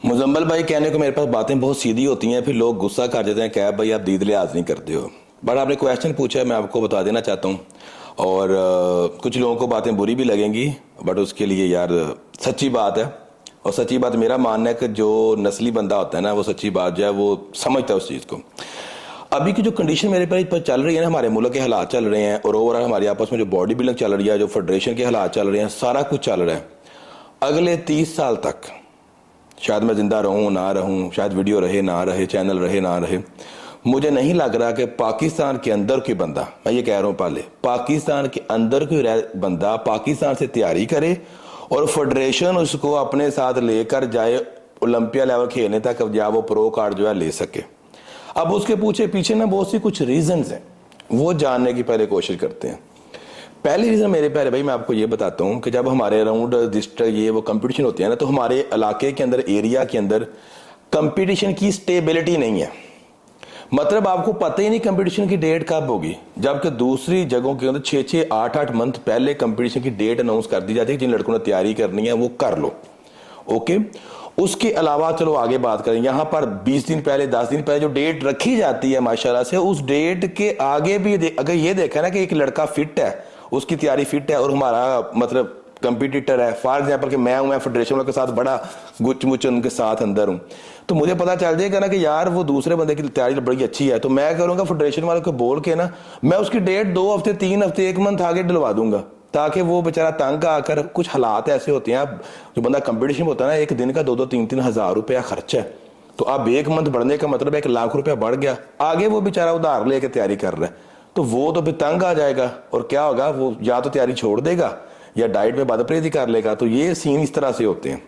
मुजम्मल भाई कहने को मेरे पास बातें बहुत सीधी होती हैं, फिर लोग गुस्सा कर देते हैं, क्या भाई आप दीद लिहाज नहीं करते हो। बट आपने क्वेश्चन पूछा है, मैं आपको बता देना चाहता हूँ। और कुछ लोगों को बातें बुरी भी लगेंगी, बट उसके लिए यार सच्ची बात है। और सच्ची बात मेरा मानना है कि जो नस्ली बंदा होता है ना, वो सच्ची बात जो है वो समझता है उस चीज़ को। अभी की जो कंडीशन मेरे पर चल रही है ना, हमारे मुल्क के हालात चल रहे हैं, और ओवरऑल हमारे आपस में जो बॉडी बिल्डिंग चल रही है, जो फेडरेशन के हालात चल रहे हैं, सारा कुछ चल रहा है। अगले 30 साल तक शायद मैं जिंदा रहूं ना रहूं, शायद वीडियो रहे ना रहे, चैनल रहे ना रहे, मुझे नहीं लग रहा कि पाकिस्तान के अंदर कोई बंदा, मैं ये कह रहा हूं पहले, पाकिस्तान के अंदर कोई बंदा पाकिस्तान से तैयारी करे और फेडरेशन उसको अपने साथ लेकर जाए ओलंपिया लेवल खेलने तक, या वो प्रो कार्ड जो है ले सके। अब उसके पीछे ना बहुत सी कुछ रीजंस हैं, वो जानने की पहले कोशिश करते हैं। पहली रीजन मेरे प्यारे भाई मैं आपको ये बताता हूँ कि जब हमारे अराउंड डिस्ट्रिक्ट ये वो कंपटीशन होती है ना, तो हमारे इलाके के अंदर, एरिया के अंदर कंपटीशन की स्टेबिलिटी नहीं है। मतलब आपको पता ही नहीं कंपटीशन की डेट कब होगी, जबकि दूसरी जगहों के अंदर 6-6, 8-8 मंथ पहले कंपटीशन की डेट अनाउंस कर दी जाती है। जिन लड़कों ने तैयारी करनी है वो कर लो, ओके। उसके अलावा चलो आगे बात करें, यहाँ पर 20 दिन पहले, 10 दिन पहले जो डेट रखी जाती है माशाल्लाह से, उस डेट के आगे भी अगर ये देखा ना कि एक लड़का फिट है, उसकी तैयारी फिट है और हमारा मतलब कंपटीटर है, फॉर एग्जाम्पल कि मैं हूं, मैं फेडरेशन वालों के साथ बड़ा गुच मुच उनके साथ अंदर हूं, तो मुझे पता चल जाएगा ना कि यार वो दूसरे बंदे की तैयारी बड़ी अच्छी है, तो मैं करूंगा फेडरेशन वालों को बोल के ना, मैं उसकी डेट 2 हफ्ते, 3 हफ्ते, 1 मंथ आगे डलवा दूंगा, ताकि वो बेचारा तंग आकर, कुछ हालात ऐसे होते हैं, जो बंदा कंपटीशन होता है ना, एक दिन का 2-2, 3-3 हज़ार रुपया खर्चा है, तो अब 1 मंथ बढ़ने का मतलब 1 लाख रुपया बढ़ गया, आगे वो बेचारा उधार लेके तैयारी कर रहा है, तो वो तो फिर तंग आ जाएगा, और क्या होगा, वो या तो तैयारी छोड़ देगा या डाइट में बदपरहेजी कर लेगा। तो ये सीन इस तरह से होते हैं,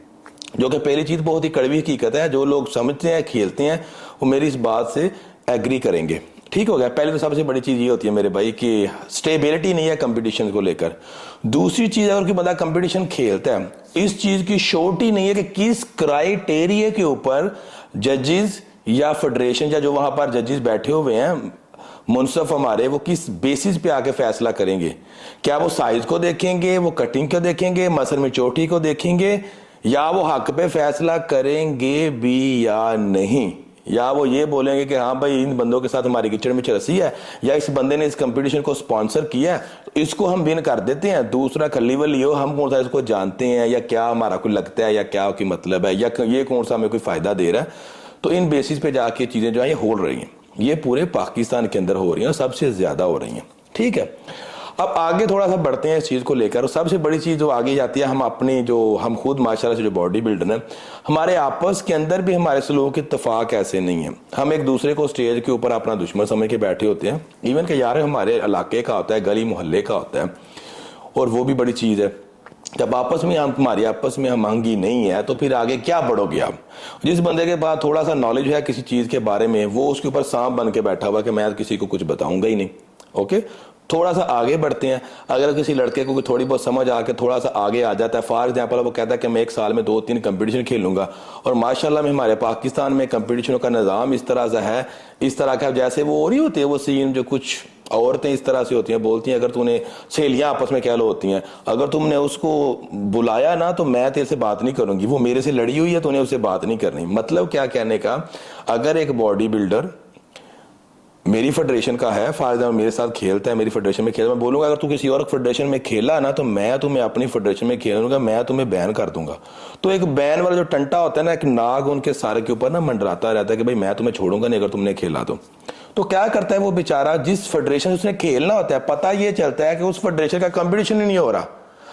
जो कि पहली चीज बहुत ही कड़वी हकीकत है। जो लोग समझते हैं, खेलते हैं, वो मेरी इस बात से एग्री करेंगे। ठीक हो गया। पहले तो सबसे बड़ी चीज ये होती है मेरे भाई कि स्टेबिलिटी नहीं है कंपटीशन को लेकर। दूसरी चीज, अगर कोई बंदा कंपटीशन खेलता है, इस चीज की श्योरिटी नहीं है कि किस क्राइटेरिया के ऊपर जजेस या फेडरेशन या जो वहां पर जजेस बैठे हुए हैं मुनसफ हमारे, वो किस बेसिस पे आके फैसला करेंगे। क्या वो साइज को देखेंगे, वो कटिंग को देखेंगे, मसल में चोटी को देखेंगे, या वो हक पे फैसला करेंगे भी या नहीं, या वो ये बोलेंगे कि हाँ भाई इन बंदों के साथ हमारी कीचड़ में रसी है, या इस बंदे ने इस कंपटीशन को स्पॉन्सर किया है तो इसको हम विन कर देते हैं, दूसरा खलीवल लियो, हम कौन सा इसको जानते हैं, या क्या हमारा कोई लगता है, या क्या की मतलब है, या ये कौन सा हमें कोई फायदा दे रहा है। तो इन बेसिस पे जाके चीजें जो है ये हो रही हैं, ये पूरे पाकिस्तान के अंदर हो रही हैं, सबसे ज्यादा हो रही हैं। ठीक है, अब आगे थोड़ा सा बढ़ते हैं इस चीज को लेकर। और सबसे बड़ी चीज जो आगे जाती है, हम अपनी जो हम खुद माशाल्लाह से जो बॉडी बिल्डर हैं, हमारे आपस के अंदर भी हमारे सलूक इत्तेफाक ऐसे नहीं है। हम एक दूसरे को स्टेज के ऊपर अपना दुश्मन समझ के बैठे होते हैं, इवन कि यार हमारे इलाके का होता है, गली मोहल्ले का होता है, और वो भी बड़ी चीज है। जब आपस में हम तुम्हारी आपस में हम मंगी नहीं है, तो फिर आगे क्या बढ़ोगे आप। जिस बंदे के पास थोड़ा सा नॉलेज है किसी चीज के बारे में, वो उसके ऊपर सांप बन के बैठा हुआ कि मैं किसी को कुछ बताऊंगा ही नहीं। ओके, थोड़ा सा आगे बढ़ते हैं। अगर किसी लड़के को थोड़ी बहुत समझ आके थोड़ा सा आगे आ जाता है, फॉर एग्जाम्पल वो कहता है कि मैं 1 साल में 2-3 कंपटीशन खेलूंगा, और माशाल्लाह में हमारे पाकिस्तान में कंपटीशनों का निज़ाम इस तरह से है, इस तरह का जैसे वो और ही होते हैं वो सीन, जो कुछ औरतें इस तरह से होती हैं, बोलती हैं, अगर तूने सहेलियां आपस में कह लो होती हैं, अगर तुमने उसको बुलाया ना तो मैं तेरे से बात नहीं करूंगी, वो मेरे से लड़ी हुई है, तूने उससे बात नहीं करनी। मतलब क्या कहने का, अगर एक बॉडी बिल्डर मेरी फेडरेशन का है, फॉर एग्जाम्पल मेरे साथ खेलता है, मेरी फेडरेशन में खेलता है, मैं बोलूंगा अगर तू किसी और फेडरेशन में खेला ना तो मैं तुम्हें अपनी फेडरेशन में खेलूंगा, मैं तुम्हें बैन कर दूंगा। तो एक बैन वाला जो टंटा होता है ना, एक नाग उनके सारे के ऊपर ना मंडराता रहता है कि भाई मैं तुम्हें छोड़ूंगा नहीं अगर तुमने खेला तो क्या करता है वो बेचारा, जिस फेडरेशन उसने खेलना होता है, पता ये चलता है कि उस फेडरेशन का कंपटीशन ही नहीं हो रहा।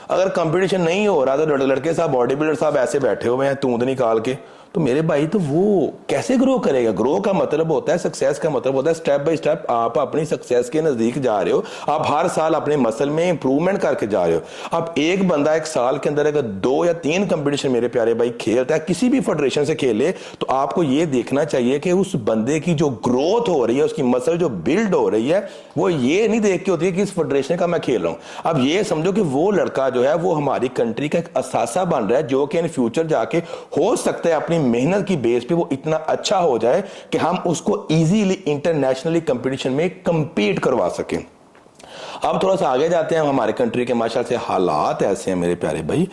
अगर कंपटीशन नहीं हो रहा तो लड़के साहब, बॉडी बिल्डर साहब ऐसे बैठे हुए हैं तूंद निकाल के, तो मेरे भाई तो वो कैसे ग्रो करेगा। ग्रो का मतलब होता है, सक्सेस का मतलब होता है स्टेप बाय स्टेप आप अपनी सक्सेस के नजदीक जा रहे हो, आप हर साल अपने मसल में इंप्रूवमेंट करके जा रहे हो। अब एक बंदा 1 साल के अंदर अगर 2 या 3 कंपटीशन मेरे प्यारे भाई खेलता है, किसी भी फेडरेशन से खेले, तो आपको ये देखना चाहिए कि उस बंदे की जो ग्रोथ हो रही है, उसकी मसल जो बिल्ड हो रही है, वो ये नहीं देख के होती है कि इस फेडरेशन का मैं खेल रहा हूं। अब ये समझो कि वो लड़का जो है वो हमारी कंट्री का एक असासा बन रहा है, जो कि इन फ्यूचर जाके हो सकता है अपनी मेहनत की बेस पे वो इतना अच्छा हो जाए कि हम उसको इजीली इंटरनेशनली कंपटीशन में कंपीट करवा सकें। अब थोड़ा सा आगे जाते हैं। हमारे कंट्री के माशाल्लाह से हालात ऐसे हैं मेरे प्यारे भाई,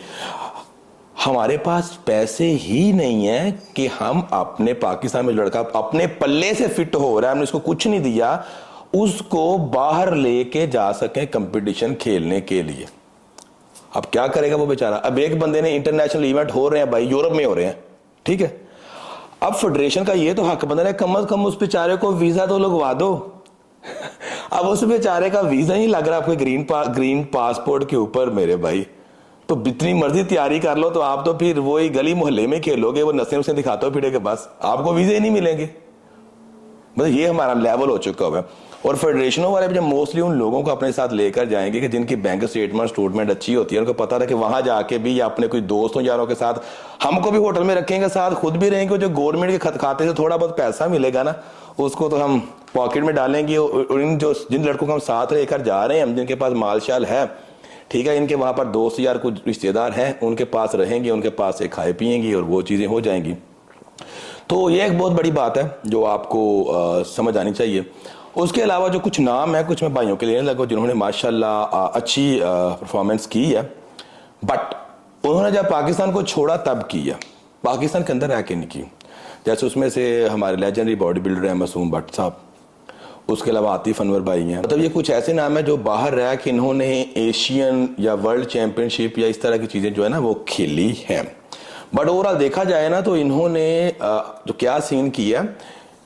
हमारे पास पैसे ही नहीं है कि हम अपने पाकिस्तान में लड़का अपने पल्ले से फिट हो रहा है, हमने उसको कुछ नहीं दिया, उसको बाहर लेके जा सके कंपटीशन खेलने के लिए। अब क्या करेगा वो बेचारा। अब एक बंदे ने इंटरनेशनल इवेंट हो रहे हैं भाई, यूरोप में हो रहे हैं, ठीक है, अब फेडरेशन का ये तो हक बनता है कम से कम उस बेचारे को वीजा तो लगवा दो। अब उस बेचारे का वीजा नहीं लग रहा आपके ग्रीन पासपोर्ट के ऊपर मेरे भाई, तो जितनी मर्जी तैयारी कर लो, तो आप तो फिर वही गली मोहल्ले में खेलोगे, वो नशे उसे दिखाते हो फिरेगे, बस आपको वीजे ही नहीं मिलेंगे। मतलब ये हमारा लेवल हो चुका हुआ है। और फेडरेशनों वाले जब मोस्टली उन लोगों को अपने साथ लेकर जाएंगे कि जिनकी बैंक स्टेटमेंट अच्छी होती है, उनको पता था कि वहां जाके भी या अपने कोई दोस्तों यारों के साथ हमको भी होटल में रखेंगे, साथ खुद भी रहेंगे, जो गवर्नमेंट के खाते से थोड़ा बहुत पैसा मिलेगा ना, उसको तो हम पॉकेट में डालेंगे। और इन जिन लड़कों को हम साथ लेकर जा रहे हैं, जिनके पास मालशाल है, ठीक है, इनके वहां पर दोस्त यार कुछ रिश्तेदार हैं, उनके पास रहेंगे, उनके पास से खाए पिएंगी और वो चीजें हो जाएंगी। तो ये एक बहुत बड़ी बात है जो आपको समझ आनी चाहिए। उसके अलावा जो कुछ नाम है, कुछ मैं भाइयों के लिए लगो जिन्होंने माशाल्लाह अच्छी परफॉर्मेंस की है, बट उन्होंने जब पाकिस्तान को छोड़ा तब की है, पाकिस्तान के अंदर रह के नहीं की। जैसे उसमें से हमारे लेजेंडरी बॉडी बिल्डर हैं मासूम भट्ट साहब, उसके अलावा आतिफ अनवर भाई हैं। मतलब ये कुछ ऐसे नाम है जो बाहर रह के इन्होंने एशियन या वर्ल्ड चैंपियनशिप या इस तरह की चीजें जो है ना वो खेली हैं। बट ओवरऑल देखा जाए ना तो इन्होंने जो क्या सीन किया,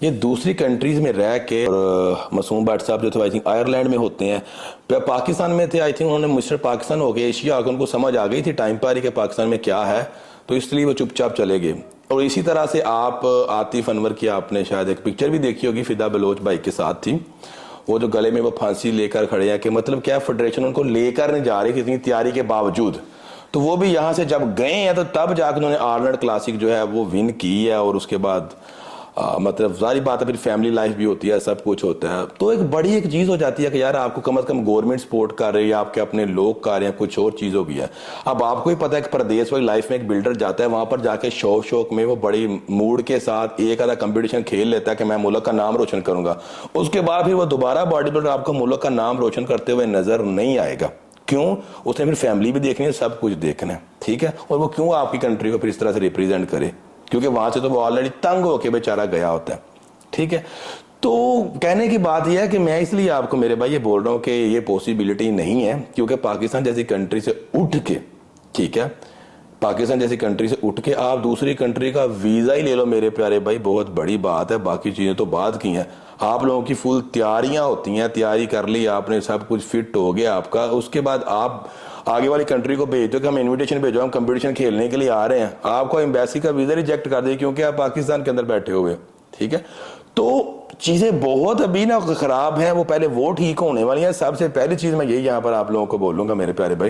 ये दूसरी कंट्रीज में रह के, और मासूम भट्ट साहब जो थे आई थिंक आयरलैंड में होते हैं, पाकिस्तान में थे, आई थिंक उन्होंने मिस्टर पाकिस्तान हो गए, एशिया आकर उनको समझ आ गई थी टाइम पर ही कि पाकिस्तान में क्या है, तो इसलिए वो चुपचाप चले गए। और इसी तरह से आप आतिफ अनवर की आपने शायद एक पिक्चर भी देखी होगी, फिदा बलोच भाई के साथ थी, वो जो गले में वो फांसी लेकर खड़े हैं, कि मतलब क्या फेडरेशन उनको लेकर नहीं जा रही कितनी तैयारी के बावजूद। तो वो भी यहाँ से जब गए हैं तो तब जाकर उन्होंने आर्नल्ड क्लासिक जो है वो विन की है। और उसके बाद मतलब सारी बात है, फिर फैमिली लाइफ भी होती है, सब कुछ होता है। तो एक बड़ी एक चीज हो जाती है कि यार आपको कम से कम गवर्नमेंट सपोर्ट कर रही है, आपके अपने लोग कर रहे हैं, कुछ और चीजों भी है। अब आपको ही पता है कि प्रदेश वाली लाइफ में एक बिल्डर जाता है, वहां पर जाके शौक में वो बड़ी मूड के साथ एक आधा कंपटीशन खेल लेता है कि मैं मुल्क का नाम रोशन करूंगा, उसके बाद फिर वो दोबारा बॉडी बिल्डर आपको मुल्क का नाम रोशन करते हुए नजर नहीं आएगा। क्यों? उसने फिर फैमिली भी देखनी है, सब कुछ देखना है, ठीक है। और वो क्यों आपकी कंट्री को फिर इस तरह से रिप्रेजेंट करे? क्योंकि वहां से तो वो ऑलरेडी तंग होके बेचारा गया होता है, ठीक है। तो कहने की बात यह है कि मैं इसलिए आपको मेरे भाई ये बोल रहा हूं कि ये पॉसिबिलिटी नहीं है, क्योंकि पाकिस्तान जैसी कंट्री से उठ के, ठीक है, पाकिस्तान जैसी कंट्री से उठ के आप दूसरी कंट्री का वीजा ही ले लो मेरे प्यारे भाई, बहुत बड़ी बात है। बाकी चीजें तो बात की हैं, आप लोगों की फुल तैयारियां होती हैं, तैयारी कर ली आपने, सब कुछ फिट हो गया आपका, उसके बाद आप आगे वाली कंट्री को भेज दो कि हम इनविटेशन भेजो, हम कंपटीशन खेलने के लिए आ रहे हैं, आपको एम्बेसी का वीजा रिजेक्ट कर दे क्योंकि आप पाकिस्तान के अंदर बैठे हुए, ठीक है। तो चीजें बहुत अभी ना खराब हैं, वो पहले वो ठीक होने वाली है। सबसे पहली चीज मैं यही यहाँ पर आप लोगों को बोलूंगा मेरे प्यारे भाई,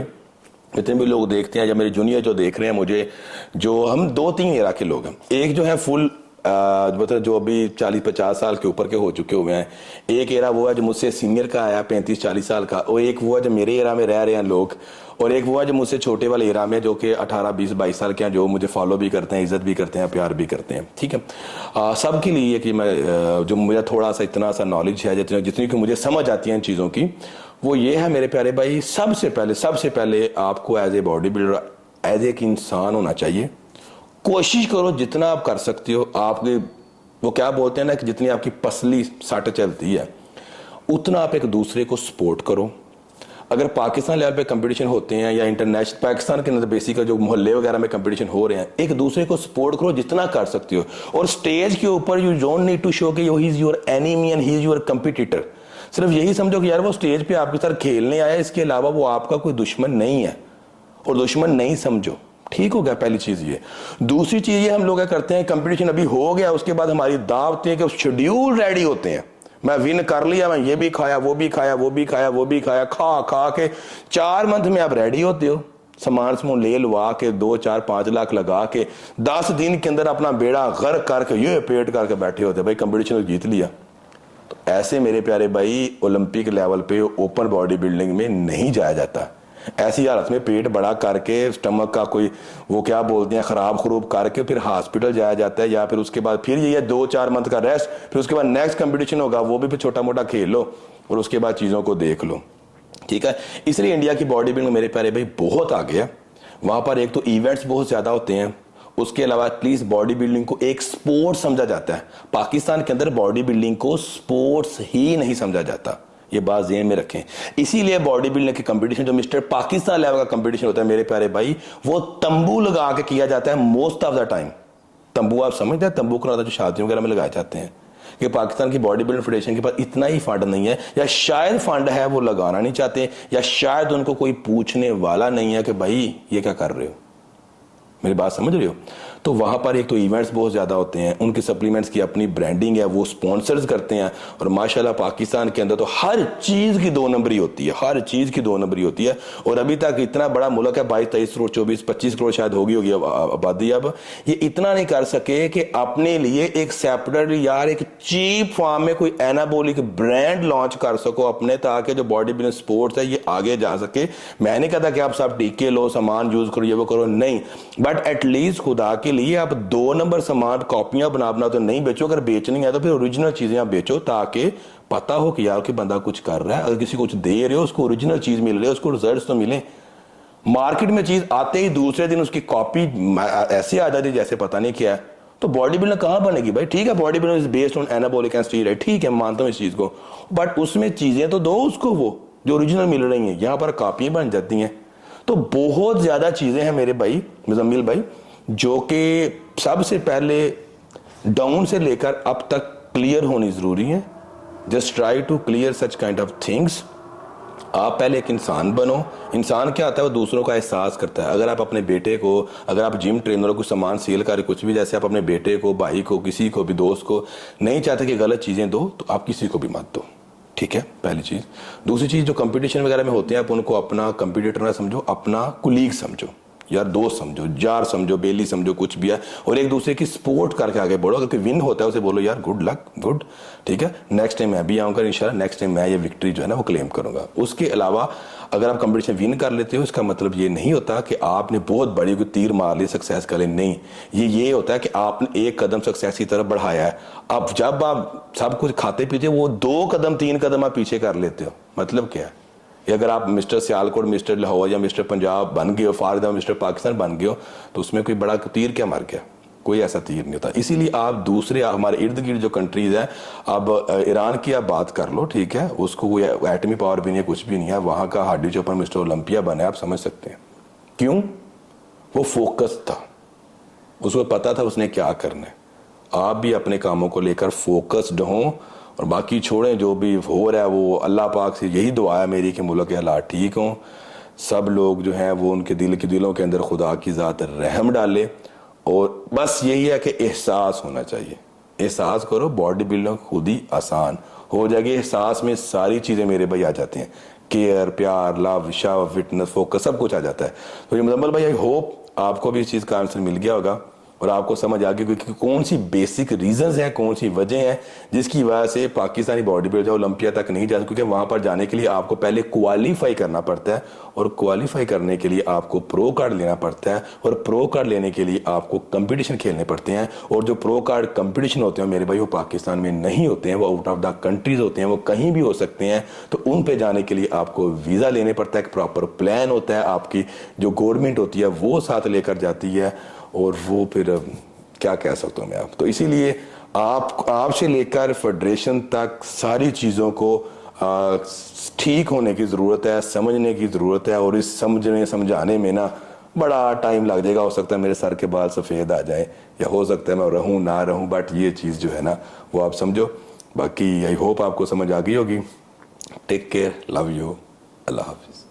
जितने भी लोग देखते हैं या मेरे जूनियर जो देख रहे हैं मुझे, जो हम 2-3 एरा के लोग हैं, एक जो है फुल मतलब जो अभी 40-50 साल के ऊपर के हो चुके हुए हैं, एक एरा वो है जो मुझसे सीनियर का आया 35-40 साल का, और एक वो है जो मेरे एरा में रह रहे हैं लोग, और एक वो है जो मुझसे छोटे वाले एरा में जो कि 18-20-22 साल के हैं, जो मुझे फॉलो भी करते हैं, इज्जत भी करते हैं, प्यार भी करते हैं, ठीक है। सबके लिए कि मैं जो मुझे थोड़ा सा इतना सा नॉलेज है, जितनी कि मुझे समझ आती है इन चीज़ों की, वो ये है मेरे प्यारे भाई, सबसे पहले आपको as a body builder, as एक इंसान होना चाहिए। कोशिश करो जितना आप कर सकते हो, आपके वो क्या बोलते हैं ना कि जितनी आपकी पसली सट चलती है उतना आप एक दूसरे को सपोर्ट करो। अगर पाकिस्तान लेवल पे कंपटीशन होते हैं या इंटरनेशनल पाकिस्तान के अंदर बेसिक जो मोहल्ले वगैरह में कंपटीशन हो रहे हैं, एक दूसरे को सपोर्ट करो जितना कर सकते हो। और स्टेज के ऊपर you don't need to show कि he is your enemy and he is your competitor. सिर्फ यही समझो कि यार वो स्टेज पे आपके साथ खेलने आया, इसके अलावा वो आपका कोई दुश्मन नहीं है, और दुश्मन नहीं समझो, ठीक हो गया। पहली चीज ये। दूसरी चीज ये, हम लोग क्या करते हैं, कंपटीशन अभी हो गया, उसके बाद हमारी दावतें कि शेड्यूल रेडी होते हैं, मैं विन कर लिया, मैं ये भी खाया, वो भी खाया, वो भी खाया, वो भी खाया, खा के 4 मंथ में आप रेडी होते हो, सामान ले लुआ के 2-4-5 लाख लगा के 10 दिन के अंदर अपना बेड़ा गर्क करके ये पेट करके बैठे होते, भाई कंपटीशन जीत लिया। तो ऐसे मेरे प्यारे भाई ओलंपिक लेवल पे ओपन बॉडी बिल्डिंग में नहीं जाया जाता। ऐसी हालत में पेट बड़ा करके, स्टमक का कोई वो क्या बोलते हैं खराब करके फिर हॉस्पिटल जाया जाता है, या फिर उसके बाद फिर ये 2-4 मंथ का रेस्ट, फिर उसके बाद नेक्स्ट कंपटीशन होगा, वो भी फिर छोटा मोटा खेल लो और उसके बाद चीजों को देख लो, ठीक है। इसलिए इंडिया की बॉडी बिल्डिंग मेरे प्यारे भाई बहुत आगे है, वहाँ पर एक तो इवेंट्स बहुत ज़्यादा होते हैं, उसके अलावा प्लीज बॉडी बिल्डिंग को एक स्पोर्ट समझा जाता है। पाकिस्तान के अंदर बॉडी बिल्डिंग को स्पोर्ट्स ही नहीं समझा जाता, ये बात ज़हन में रखें। इसीलिए बॉडी बिल्डिंग के कंपटीशन जो मिस्टर पाकिस्तान लेवल का कंपटीशन होता है मेरे प्यारे भाई, वो तंबू लगा के किया जाता है मोस्ट ऑफ द टाइम। तंबू आप समझते हैं, तंबू को जो शादियों वगैरह में लगाए जाते हैं, कि पाकिस्तान की बॉडी बिल्डिंग फेडरेशन के पास इतना ही फंड नहीं है, या शायद फंड है वो लगाना नहीं चाहते, या शायद उनको कोई पूछने वाला नहीं है कि भाई ये क्या कर रहे हो। मेरी बात समझ रहे हो? तो वहां पर एक तो इवेंट्स बहुत ज्यादा होते हैं, उनके सप्लीमेंट्स की अपनी ब्रांडिंग है, वो स्पॉन्सर्स करते हैं, और माशाल्लाह पाकिस्तान के अंदर तो हर चीज की 2 नंबरी होती है, हर चीज की 2 नंबरी होती है। और अभी तक इतना बड़ा मुल्क है, 22-23 करोड़ 24-25 करोड़ शायद होगी आबादी, अब ये इतना नहीं कर सके कि अपने लिए एक सेपरेट यार एक चीप फॉर्म में कोई एनाबोलिक ब्रांड लॉन्च कर सको अपने, ताकि जो बॉडी बिल्डिंग स्पोर्ट्स है ये आगे जा सके। मैं नहीं कहता कि आप सब टीके लो, सामान यूज करो, ये वो करो, नहीं, बट एटलीस्ट खुदा के लिए आप 2 नंबर सामान कॉपियां बना तो नहीं बेचो। अगर बेचनी है तो फिर ओरिजिनल चीजें आप बेचो, ताकि पता हो कि यार कि बंदा कुछ कर रहा है। अगर किसी को कुछ दे रहे हो, उसको ओरिजिनल चीज मिल रही है, उसको रिजल्ट्स तो मिले। मार्केट में चीज आते ही दूसरे दिन उसकी कॉपी ऐसे आ जाती जैसे पता नहीं क्या है, तो बॉडी बिल्डर कहां बनेगी भाई? ठीक है, body builder is based on anabolic and steroid, ठीक है, मानता हूं इस चीज को, बट उसमें चीजें तो दो उसको वो जो ओरिजिनल मिल रही हैं, यहां पर कॉपियां बन जाती हैं। तो बहुत ज्यादा चीजें हैं मेरे भाई मुजम्मिल भाई, जो कि सबसे पहले डाउन से लेकर अब तक क्लियर होनी जरूरी है। Just try to clear such kind of things. आप पहले एक इंसान बनो। इंसान क्या आता है? वो दूसरों का एहसास करता है। अगर आप अपने बेटे को, अगर आप जिम ट्रेनर हो, कुछ सामान सेल कर कुछ भी, जैसे आप अपने बेटे को, भाई को, किसी को भी, दोस्त को नहीं चाहते कि गलत चीजें दो, तो आप किसी को भी मत दो, ठीक है, पहली चीज। दूसरी चीज, जो कंपटीशन वगैरह में होते हैं, आप उनको अपना कंपटीटर ना समझो, अपना कुलीग समझो, यार दोस्त समझो, जार समझो, बेली समझो, कुछ भी है, और एक दूसरे की सपोर्ट करके आगे बढ़ो। अगर कोई विन होता है उसे बोलो यार गुड लक, गुड, ठीक है, नेक्स्ट टाइम मैं भी आऊंगा इंशाल्लाह, नेक्स्ट टाइम मैं ये विक्ट्री जो है ना वो क्लेम करूंगा। उसके अलावा अगर आप कंपटीशन विन कर लेते हो, इसका मतलब ये नहीं होता कि आपने बहुत बड़ी कोई तीर मार ली सक्सेस कर ले, नहीं, ये होता है कि आपने एक कदम सक्सेस की तरफ बढ़ाया है। अब जब आप सब कुछ खाते पीते, वो 2 कदम 3 कदम आप पीछे कर लेते हो। मतलब क्या है? अगर आप मिस्टर सियालकोट, मिस्टर लाहौर या मिस्टर पंजाब बन गए हो, फारदा मिस्टर पाकिस्तान बन गए हो, तो उसमें कोई बड़ा तीर क्या मार गया? कोई ऐसा तीर नहीं होता। इसीलिए आप दूसरे हमारे इर्द गिर्द जो कंट्रीज है, अब ईरान की आप बात कर लो, ठीक है, उसको कोई एटमी पावर भी नहीं है, कुछ भी नहीं है, वहां का हार्डी चोपर मिस्टर ओलंपिया बने, आप समझ सकते हैं क्यों? वो फोकस था, उसको पता था उसने क्या करना है। आप भी अपने कामों को लेकर फोकस्ड हों, और बाकी छोड़ें, जो भी हो रहा है वो अल्लाह पाक से यही दुआ है मेरी कि मुल्क के हालात ठीक हों, सब लोग जो हैं वो उनके दिलों के अंदर खुदा की ज़ात रहम डाले, और बस यही है कि एहसास होना चाहिए। एहसास करो, बॉडी बिल्डिंग खुद ही आसान हो जाएगी। एहसास में सारी चीज़ें मेरे भाई आ जाती हैं, केयर, प्यार, लव, शव, फिटनेस, फोकस, सब कुछ आ जाता है। तो ये मुजम्मल भाई, आई होप आपको भी इस चीज़ का आंसर मिल गया होगा, और आपको समझ आ गई कि कौन सी बेसिक रीजंस हैं, कौन सी वजह है जिसकी वजह से पाकिस्तानी बॉडी बिल्डर ओलंपिया तक नहीं जा सकते। क्योंकि वहां पर जाने के लिए आपको पहले क्वालिफाई करना पड़ता है, और क्वालिफाई करने के लिए आपको प्रो कार्ड लेना पड़ता है, और प्रो कार्ड लेने के लिए आपको कंपटीशन खेलने पड़ते हैं। और जो प्रो कार्ड कंपटीशन होते हैं मेरे भाई, वो पाकिस्तान में नहीं होते हैं, वो आउट ऑफ द कंट्रीज होते हैं, वो कहीं भी हो सकते हैं। तो उन पे जाने के लिए आपको वीज़ा लेने पड़ता है, एक प्रॉपर प्लान होता है, आपकी जो गवर्नमेंट होती है वो साथ लेकर जाती है, और वो फिर क्या कह सकता हूँ मैं आप। तो इसीलिए आपसे लेकर फेडरेशन तक सारी चीज़ों को ठीक होने की ज़रूरत है, समझने की ज़रूरत है, और इस समझाने में ना बड़ा टाइम लग जाएगा। हो सकता है मेरे सर के बाल सफ़ेद आ जाए, या हो सकता है मैं रहूँ ना रहूँ, बट ये चीज़ जो है ना वो आप समझो। बाकी आई होप आपको समझ आ गई होगी। टेक केयर, लव यू, अल्लाह हाफिज़।